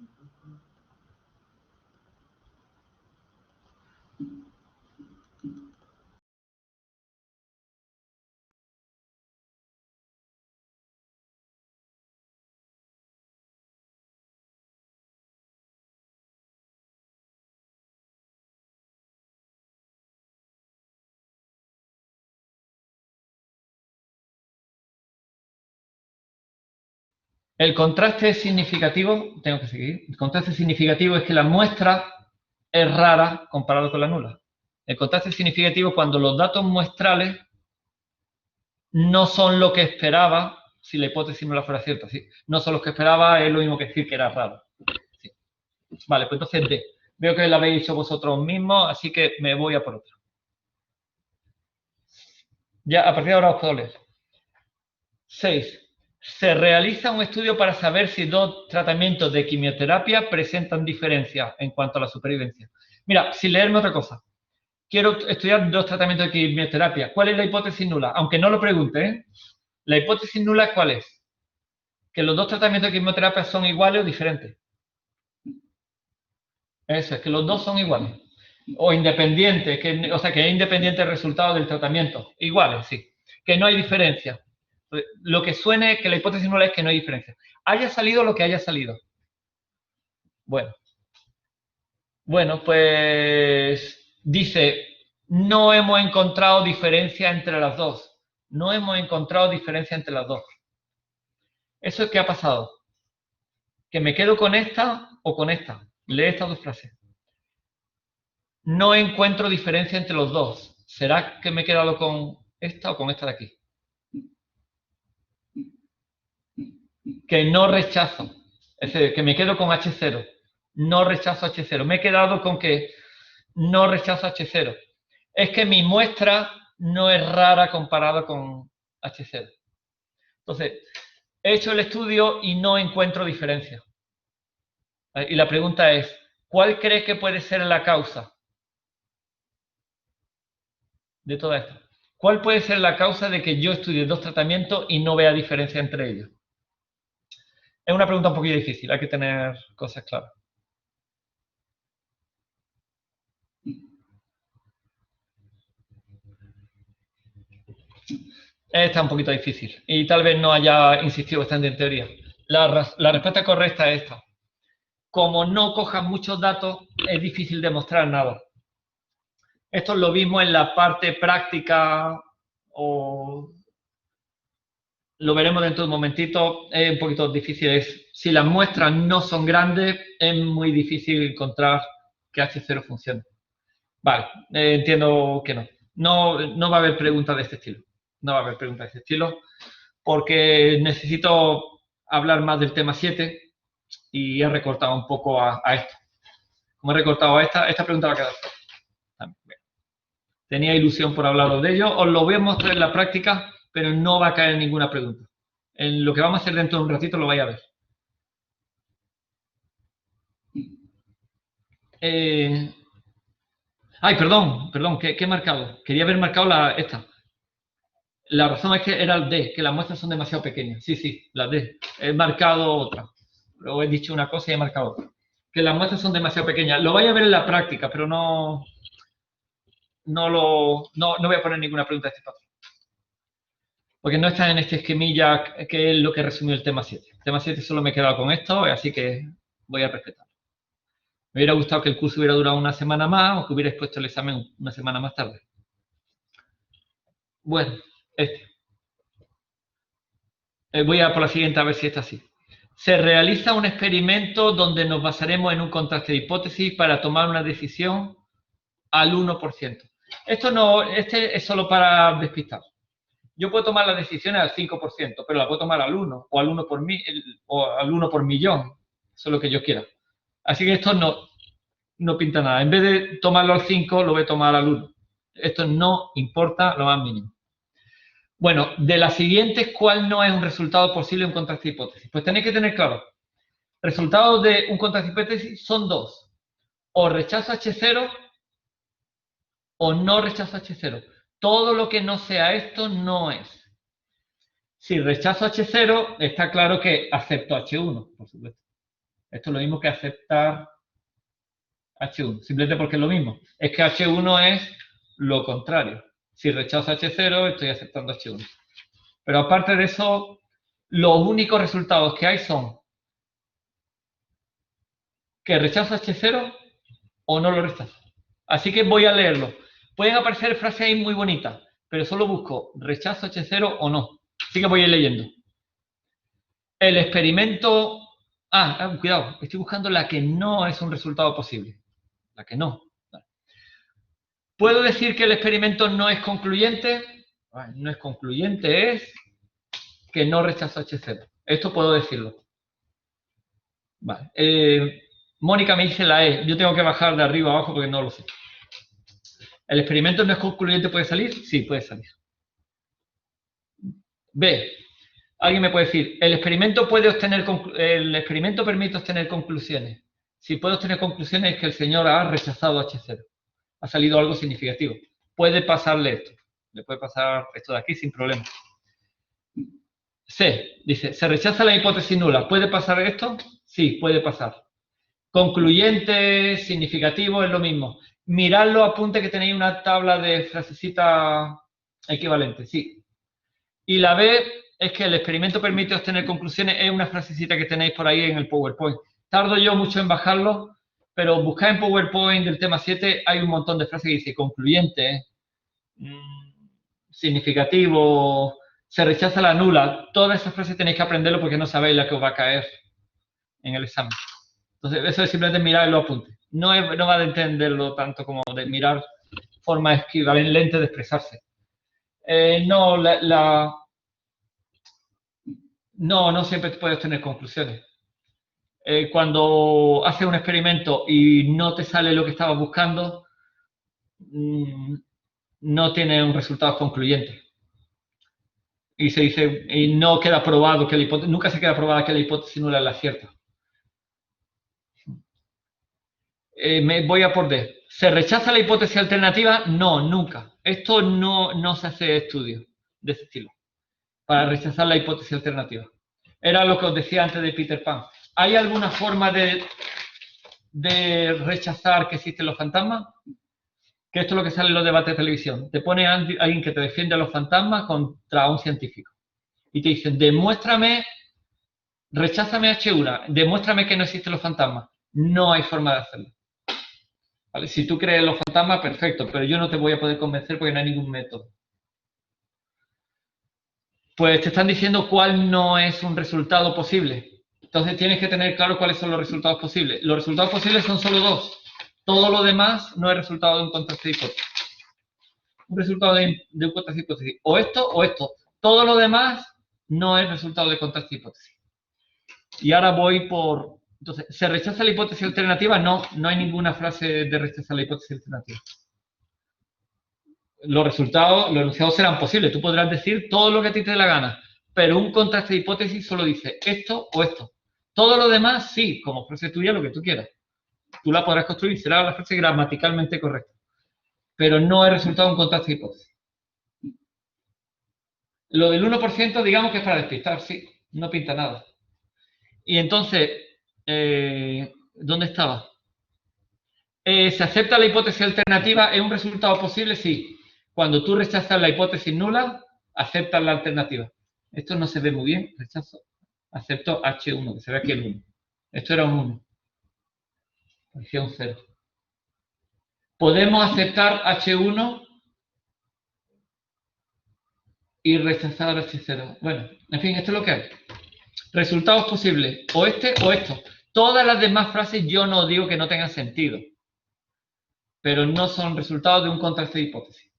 El contraste significativo, tengo que seguir. El contraste significativo es que la muestra es rara comparado con la nula. El contraste significativo es cuando los datos muestrales no son lo que esperaba si la hipótesis nula fuera cierta. ¿Sí? No son los que esperaba, es lo mismo que decir que era raro. Sí. Vale, pues entonces D. Veo que lo habéis hecho vosotros mismos, así que me voy a por otro. Ya, a partir de ahora os puedo leer. 6. Se realiza un estudio para saber si dos tratamientos de quimioterapia presentan diferencias en cuanto a la supervivencia. Mira, sin leerme otra cosa. Quiero estudiar dos tratamientos de quimioterapia. ¿Cuál es la hipótesis nula? Aunque no lo pregunte, ¿eh? La hipótesis nula, ¿cuál es? Que los dos tratamientos de quimioterapia son iguales o diferentes. Eso es, que los dos son iguales. O independientes, o sea, que es independiente el resultado del tratamiento. Iguales, sí. Que no hay diferencia. Lo que suene que la hipótesis nula es que no hay diferencia. Haya salido lo que haya salido. Bueno. Bueno, pues dice, no hemos encontrado diferencia entre las dos. No hemos encontrado diferencia entre las dos. ¿Eso es qué ha pasado? ¿Que me quedo con esta o con esta? Lee estas dos frases. No encuentro diferencia entre los dos. ¿Será que me he quedado con esta o con esta de aquí? Que no rechazo. Es decir, que me quedo con H0. No rechazo H0. Me he quedado con que no rechazo H0. Es que mi muestra no es rara comparada con H0. Entonces, he hecho el estudio y no encuentro diferencia. Y la pregunta es, ¿cuál crees que puede ser la causa de todo esto? ¿Cuál puede ser la causa de que yo estudie dos tratamientos y no vea diferencia entre ellos? Es una pregunta un poquito difícil, hay que tener cosas claras. Esta es un poquito difícil y tal vez no haya insistido bastante en teoría. La respuesta correcta es esta. Como no cojan muchos datos, es difícil demostrar nada. Esto lo vimos en la parte práctica o lo veremos dentro de un momentito. Es un poquito difícil. Si las muestras no son grandes, es muy difícil encontrar que H0 funcione. Vale, entiendo que no. No va a haber preguntas de este estilo. No va a haber preguntas de este estilo porque necesito hablar más del tema 7 y he recortado un poco a esto. Como he recortado a esta pregunta va a quedar. Tenía ilusión por hablaros de ello. Os lo voy a mostrar en la práctica, pero no va a caer ninguna pregunta. En lo que vamos a hacer dentro de un ratito lo vais a ver. Ay, perdón, ¿qué he marcado? Quería haber marcado esta. La razón es que era el D, que las muestras son demasiado pequeñas. Sí, la D. He marcado otra. Luego he dicho una cosa y he marcado otra. Que las muestras son demasiado pequeñas. Lo vais a ver en la práctica, pero no voy a poner ninguna pregunta de este patrón. Porque no está en este esquemilla que es lo que resumió el tema 7. El tema 7 solo me he quedado con esto, así que voy a respetarlo. Me hubiera gustado que el curso hubiera durado una semana más o que hubierais puesto el examen una semana más tarde. Bueno, voy a por la siguiente a ver si está así. Se realiza un experimento donde nos basaremos en un contraste de hipótesis para tomar una decisión al 1%. Este es solo para despistar. Yo puedo tomar las decisiones al 5%, pero la puedo tomar al 1, o al 1 por o al 1 por millón. Eso es lo que yo quiera. Así que esto no pinta nada. En vez de tomarlo al 5, lo voy a tomar al 1. Esto no importa lo más mínimo. Bueno, de las siguientes, ¿cuál no es un resultado posible de un contraste de hipótesis? Pues tenéis que tener claro, resultados de un contraste de hipótesis son dos. O rechazo H0 o no rechazo H0. Todo lo que no sea esto no es. Si rechazo H0, está claro que acepto H1, por supuesto. Esto es lo mismo que aceptar H1, simplemente porque es lo mismo. Es que H1 es lo contrario. Si rechazo H0, estoy aceptando H1. Pero aparte de eso, los únicos resultados que hay son que rechazo H0 o no lo rechazo. Así que voy a leerlo. Pueden aparecer frases ahí muy bonitas, pero solo busco rechazo H0 o no. Así que voy a ir leyendo. El experimento... cuidado, estoy buscando la que no es un resultado posible. La que no. ¿Puedo decir que el experimento no es concluyente? No es concluyente, es que no rechazo H0. Esto puedo decirlo. Vale. Mónica me dice la E. Yo tengo que bajar de arriba a abajo porque no lo sé. ¿El experimento no es concluyente? ¿Puede salir? Sí, puede salir. B. Alguien me puede decir, ¿el experimento permite obtener conclusiones? Si puede obtener conclusiones es que el señor ha rechazado H0. Ha salido algo significativo. Puede pasarle esto. Le puede pasar esto de aquí sin problema. C. Dice, ¿se rechaza la hipótesis nula? ¿Puede pasar esto? Sí, puede pasar. Concluyente, significativo, es lo mismo. Mirad los apuntes que tenéis una tabla de frasecita equivalente, sí. Y la B es que el experimento permite obtener conclusiones, es una frasecita que tenéis por ahí en el PowerPoint. Tardo yo mucho en bajarlo, pero buscad en PowerPoint del tema 7, hay un montón de frases que dice concluyente, significativo, se rechaza la nula. Todas esas frases tenéis que aprenderlo porque no sabéis la que os va a caer en el examen. Entonces, eso es simplemente mirar los apuntes. No va a entenderlo tanto como de mirar formas equivalentes de expresarse. No siempre puedes tener conclusiones. Cuando haces un experimento y no te sale lo que estabas buscando, no tiene un resultado concluyente. Y se dice, y no queda probado que nunca se queda probada que la hipótesis nula es la cierta. Me voy a por D. ¿Se rechaza la hipótesis alternativa? No, nunca. Esto no se hace estudio de ese estilo para rechazar la hipótesis alternativa. Era lo que os decía antes de Peter Pan. ¿Hay alguna forma de rechazar que existen los fantasmas? Que esto es lo que sale en los debates de televisión. Te pone alguien que te defiende a los fantasmas contra un científico. Y te dicen, recházame H1, demuéstrame que no existen los fantasmas. No hay forma de hacerlo. ¿Vale? Si tú crees en los fantasmas, perfecto, pero yo no te voy a poder convencer porque no hay ningún método. Pues te están diciendo cuál no es un resultado posible. Entonces tienes que tener claro cuáles son los resultados posibles. Los resultados posibles son solo dos. Todo lo demás no es resultado de un contraste de hipótesis. Un resultado de un contraste de hipótesis. O esto o esto. Todo lo demás no es resultado de contraste de hipótesis. Y ahora voy por... Entonces, ¿se rechaza la hipótesis alternativa? No hay ninguna frase de rechazar la hipótesis alternativa. los resultados, los enunciados serán posibles. Tú podrás decir todo lo que a ti te dé la gana, pero un contraste de hipótesis solo dice esto o esto. Todo lo demás, sí, como frase tuya, lo que tú quieras. Tú la podrás construir, será la frase gramaticalmente correcta, pero no es resultado de un contraste de hipótesis. Lo del 1%, digamos que es para despistar, sí, no pinta nada. Y entonces, ¿dónde estaba? ¿Se acepta la hipótesis alternativa? ¿Es un resultado posible? Sí. Cuando tú rechazas la hipótesis nula, aceptas la alternativa. Esto no se ve muy bien. Rechazo. Acepto H1, que se ve aquí el 1. Esto era un 1. Parecía un 0. Podemos aceptar H1 y rechazar H0. Bueno, en fin, esto es lo que hay. Resultados posibles. O este o esto. Todas las demás frases yo no digo que no tengan sentido, pero no son resultados de un contraste de hipótesis.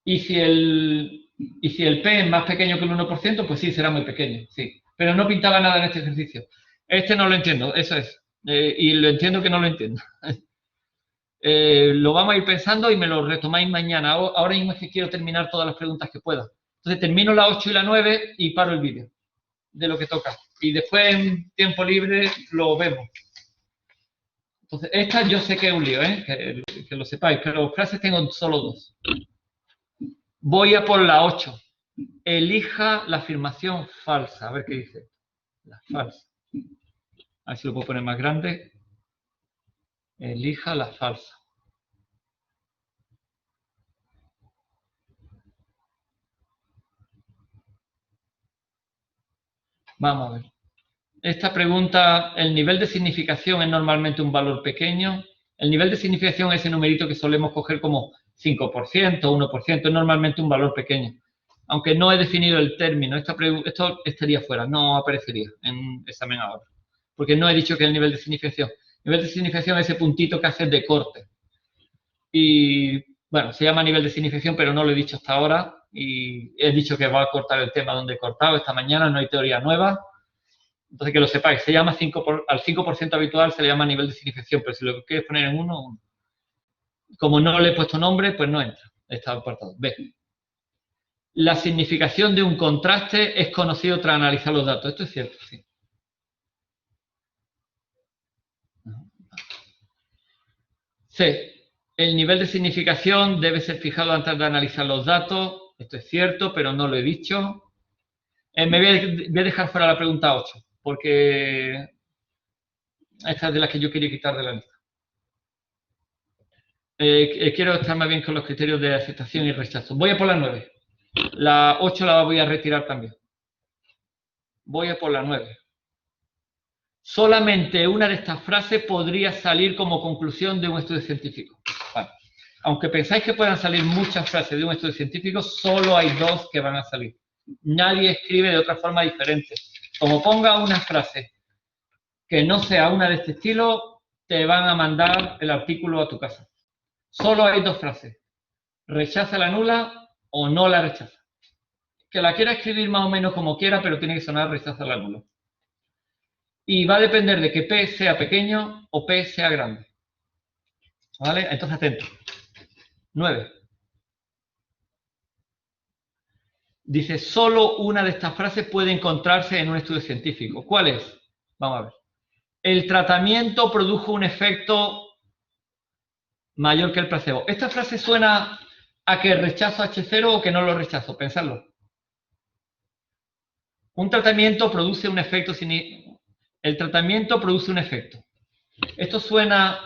Y si el P es más pequeño que el 1%, pues sí, será muy pequeño, sí. Pero no pintaba nada en este ejercicio. Este no lo entiendo, eso es. Y lo entiendo que no lo entiendo. Lo vamos a ir pensando y me lo retomáis mañana. Ahora mismo es que quiero terminar todas las preguntas que pueda. Entonces termino la 8 y la 9 y paro el vídeo de lo que toca. Y después en tiempo libre lo vemos. Entonces, esta yo sé que es un lío, que lo sepáis, pero frases tengo solo 2. Voy a por la 8. Elija la afirmación falsa. A ver qué dice. La falsa. A ver si lo puedo poner más grande. Elija la falsa. Vamos a ver. Esta pregunta, ¿el nivel de significación es normalmente un valor pequeño? El nivel de significación es ese numerito que solemos coger como 5%, 1%, es normalmente un valor pequeño. Aunque no he definido el término, esto estaría fuera, no aparecería en examen ahora. Porque no he dicho que el nivel de significación. El nivel de significación es ese puntito que haces de corte. Y bueno, se llama nivel de significación, pero no lo he dicho hasta ahora. Y he dicho que va a cortar el tema donde he cortado esta mañana, no hay teoría nueva. Entonces, que lo sepáis, se llama al 5% habitual se le llama nivel de significación, pero si lo quieres poner en 1, como no le he puesto nombre, pues no entra. Está apartado. B. La significación de un contraste es conocido tras analizar los datos. Esto es cierto, sí. C. El nivel de significación debe ser fijado antes de analizar los datos. Esto es cierto, pero no lo he dicho. Me voy a dejar fuera la pregunta 8, porque esta es de las que yo quería quitar de la lista. Quiero estar más bien con los criterios de aceptación y rechazo. Voy a por la 9. La 8 la voy a retirar también. Voy a por la 9. Solamente una de estas frases podría salir como conclusión de un estudio científico. Vale. Aunque pensáis que puedan salir muchas frases de un estudio científico, solo hay 2 que van a salir. Nadie escribe de otra forma diferente. Como ponga una frase que no sea una de este estilo, te van a mandar el artículo a tu casa. Solo hay 2 frases. Rechaza la nula o no la rechaza. Que la quiera escribir más o menos como quiera, pero tiene que sonar rechaza la nula. Y va a depender de que P sea pequeño o P sea grande. ¿Vale? Entonces, atento. 9. Dice, solo una de estas frases puede encontrarse en un estudio científico. ¿Cuál es? Vamos a ver. El tratamiento produjo un efecto mayor que el placebo. ¿Esta frase suena a que rechazo H0 o que no lo rechazo? Pensadlo. Un tratamiento produce un efecto el tratamiento produce un efecto. ¿Esto suena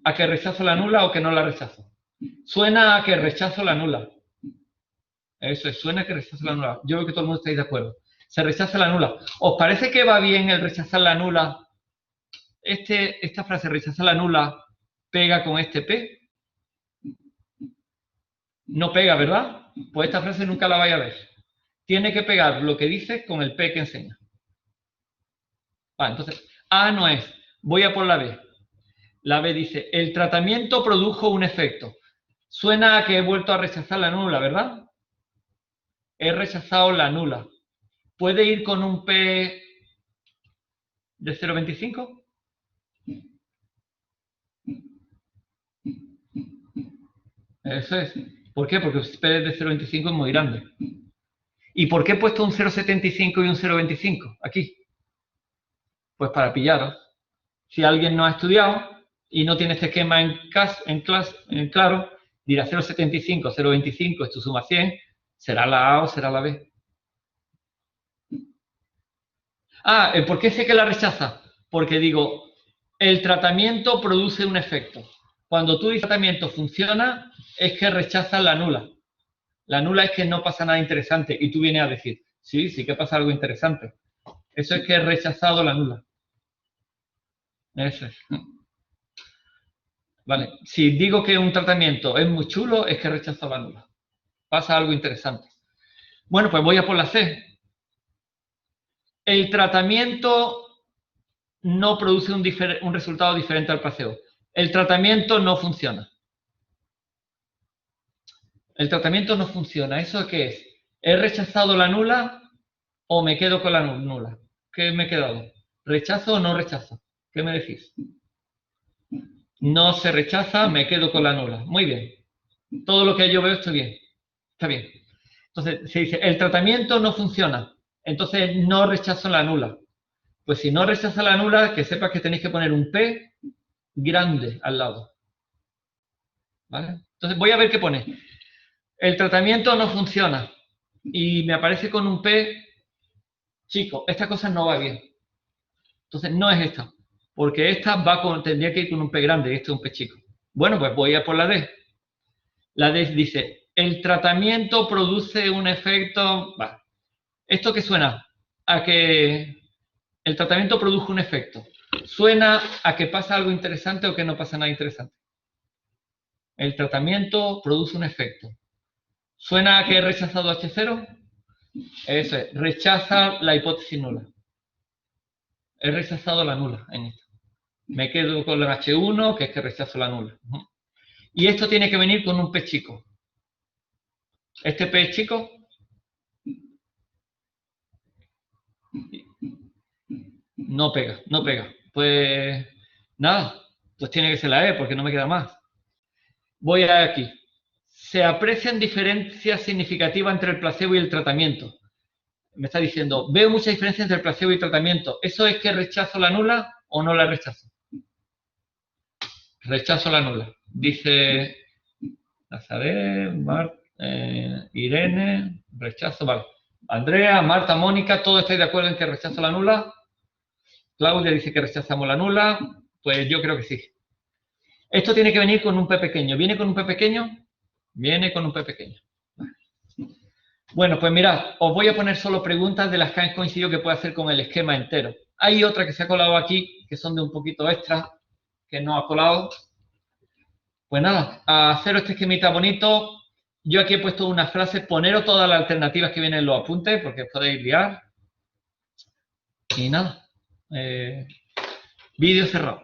a que rechazo la nula o que no la rechazo? Suena a que rechazo la nula. Eso es, suena a que rechazo la nula. Yo veo que todo el mundo estáis de acuerdo. Se rechaza la nula. ¿Os parece que va bien el rechazar la nula? Esta frase, rechazar la nula, pega con este P. No pega, ¿verdad? Pues esta frase nunca la vais a ver. Tiene que pegar lo que dice con el P que enseña. Vale, entonces, A no es. Voy a por la B. La B dice, el tratamiento produjo un efecto. Suena a que he vuelto a rechazar la nula, ¿verdad? He rechazado la nula. ¿Puede ir con un P de 0,25? Eso es. ¿Por qué? Porque P de 0,25 es muy grande. ¿Y por qué he puesto un 0,75 y un 0,25 aquí? Pues para pillaros. Si alguien no ha estudiado y no tiene este esquema en claro, dirá 0,75, 0,25, esto suma 100, ¿será la A o será la B? ¿Por qué sé que la rechaza? Porque digo, el tratamiento produce un efecto. Cuando tú dices tratamiento funciona, es que rechaza la nula. La nula es que no pasa nada interesante y tú vienes a decir, sí, sí que pasa algo interesante. Eso es que he rechazado la nula. Eso es. Vale. Si digo que un tratamiento es muy chulo, es que he rechazado la nula. Pasa algo interesante. Bueno, pues voy a por la C. El tratamiento no produce un resultado diferente al placebo. El tratamiento no funciona. El tratamiento no funciona. ¿Eso qué es? ¿He rechazado la nula o me quedo con la nula? ¿Qué me he quedado? ¿Rechazo o no rechazo? ¿Qué me decís? No se rechaza, me quedo con la nula. Muy bien. Todo lo que yo veo está bien. Está bien. Entonces, se dice, el tratamiento no funciona. Entonces, no rechazo la nula. Pues si no rechaza la nula, que sepas que tenéis que poner un P grande al lado. ¿Vale? Entonces, voy a ver qué pone. El tratamiento no funciona. Y me aparece con un P chico. Esta cosa no va bien. Entonces, no es esta. Porque esta tendría que ir con un P grande y este es un P chico. Bueno, pues voy a por la D. La D dice, el tratamiento produce un efecto... Va. ¿Esto qué suena? A que el tratamiento produjo un efecto. ¿Suena a que pasa algo interesante o que no pasa nada interesante? El tratamiento produce un efecto. ¿Suena a que he rechazado H0? Eso es, rechaza la hipótesis nula. He rechazado la nula en esto. Me quedo con el H1, que es que rechazo la nula. Y esto tiene que venir con un P chico. Este P chico no pega, no pega. Pues nada, pues tiene que ser la E, porque no me queda más. Voy aquí. Se aprecian diferencias significativas entre el placebo y el tratamiento. Me está diciendo, veo mucha diferencia entre el placebo y el tratamiento. ¿Eso es que rechazo la nula o no la rechazo? Rechazo la nula. Dice Nazaret, Irene, rechazo, vale. Andrea, Marta, Mónica, ¿todos estáis de acuerdo en que rechazo la nula? Claudia dice que rechazamos la nula. Pues yo creo que sí. Esto tiene que venir con un P pequeño. ¿Viene con un P pequeño? Viene con un P pequeño. Bueno, pues mirad, os voy a poner solo preguntas de las que han coincidido que puede hacer con el esquema entero. Hay otra que se ha colado aquí, que son de un poquito extra, que no ha colado. Pues nada, a hacer este esquemita bonito. Yo aquí he puesto unas frases, poneros todas las alternativas que vienen en los apuntes, porque os podéis liar. Y nada, vídeo cerrado.